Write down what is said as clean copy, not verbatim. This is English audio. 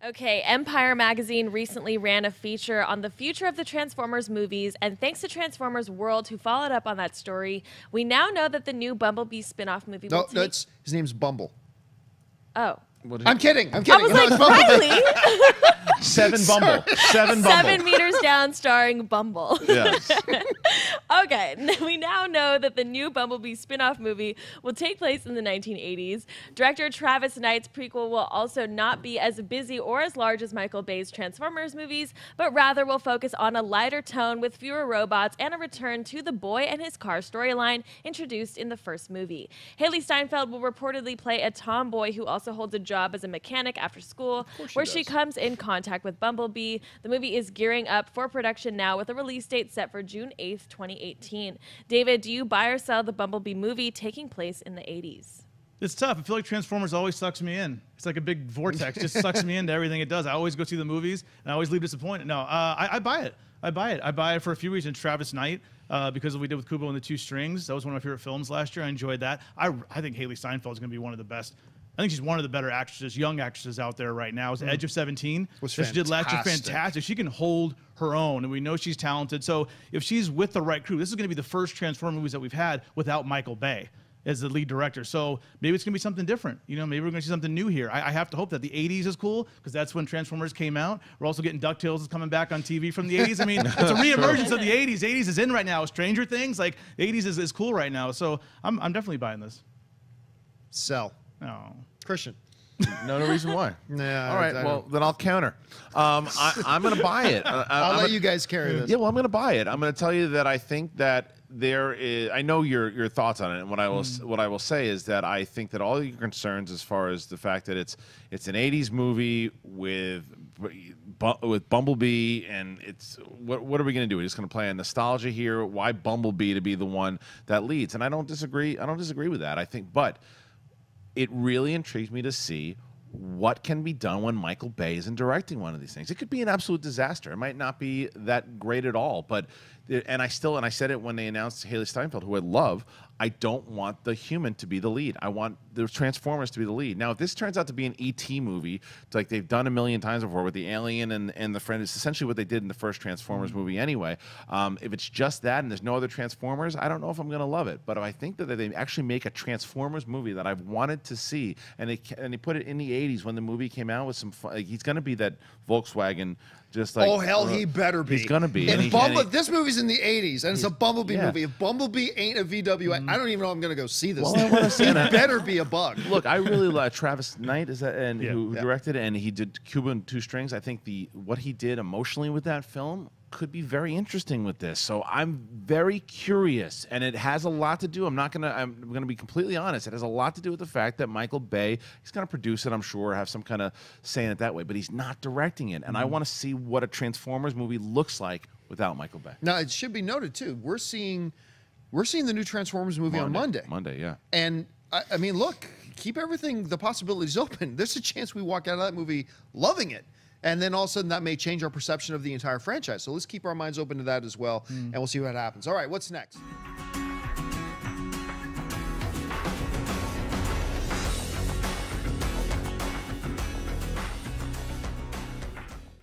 Okay, Empire Magazine recently ran a feature on the future of the Transformers movies, and thanks to Transformers World, who followed up on that story, we now know that the new Bumblebee spin-off movie will No, his name's Bumble. Oh. I'm kidding. I'm kidding. I was like, Riley! Seven Bumble. Seven Bumble. 7 meters down, starring Bumble. Yes. Okay, we now know that the new Bumblebee spin-off movie will take place in the 1980s. Director Travis Knight's prequel will also not be as busy or as large as Michael Bay's Transformers movies, but rather will focus on a lighter tone with fewer robots and a return to the boy and his car storyline introduced in the first movie. Haley Steinfeld will reportedly play a tomboy who also holds a job as a mechanic after school, where she comes in contact with Bumblebee. The movie is gearing up for production now with a release date set for June 8th, 2018. David, do you buy or sell the Bumblebee movie taking place in the 80s? It's tough. I feel like Transformers always sucks me in. It's like a big vortex, just sucks me into everything it does. I always go see the movies, and I always leave disappointed. No, I buy it. I buy it. I buy it for a few reasons. Travis Knight, because of what we did with Kubo and the Two Strings. That was one of my favorite films last year. I enjoyed that. I think Haley Steinfeld is going to be one of the best. I think she's one of the better actresses, young actresses out there right now. It's Edge of 17. What she did last year, fantastic. She can hold her own, and we know she's talented. So if she's with the right crew, this is going to be the first Transformers movies that we've had without Michael Bay as the lead director. So maybe it's going to be something different. You know, maybe we're going to see something new here. I have to hope that the 80s is cool, because that's when Transformers came out. We're also getting DuckTales is coming back on TV from the 80s. I mean, it's a reemergence of the 80s. 80s is in right now. Stranger Things, like, the 80s is cool right now. So I'm definitely buying this. Sell. Oh. Christian. No reason why. Yeah. All right. Well, then I'll counter. I'm going to buy it. I'll let you guys carry this. Yeah. Well, I'm going to buy it. I'm going to tell you that I think that there is. I know your thoughts on it, and what I will say is that I think that all your concerns, as far as the fact that it's an '80s movie with Bumblebee, and it's what are we going to do? We're just going to play on nostalgia here. Why Bumblebee to be the one that leads? And I don't disagree. I don't disagree with that. I think, but it really intrigues me to see what can be done when Michael Bay isn't directing one of these things. It could be an absolute disaster. It might not be that great at all. But and I said it when they announced Haley Steinfeld, who I love. I don't want the human to be the lead. I want the Transformers to be the lead. Now, if this turns out to be an E.T. movie, like they've done a million times before with the alien and the friend, it's essentially what they did in the first Transformers movie anyway. If it's just that and there's no other Transformers, I don't know if I'm going to love it. But if I think that they actually make a Transformers movie that I've wanted to see, and they put it in the 80s when the movie came out with some fun, like, he's going to be that Volkswagen. Just like, oh, hell, he better be. He's going to be. This movie's in the 80s, and it's a Bumblebee movie. If Bumblebee ain't a VW, I don't even know I'm going to go see this. Well, I want to see that. Better be a bug. Look, I really like Travis Knight, who directed it, and he did Cuba and Two Strings. I think what he did emotionally with that film could be very interesting with this. So I'm very curious, and it has a lot to do. I'm going to be completely honest. It has a lot to do with the fact that Michael Bay, he's going to produce it, I'm sure, have some kind of say in it that way, but he's not directing it. And I want to see what a Transformers movie looks like without Michael Bay. Now, it should be noted too, we're seeing the new Transformers movie on Monday. Monday, yeah. And I mean, look, keep the possibilities open. There's a chance we walk out of that movie loving it. And then all of a sudden that may change our perception of the entire franchise. So let's keep our minds open to that as well, and we'll see what happens. All right, what's next?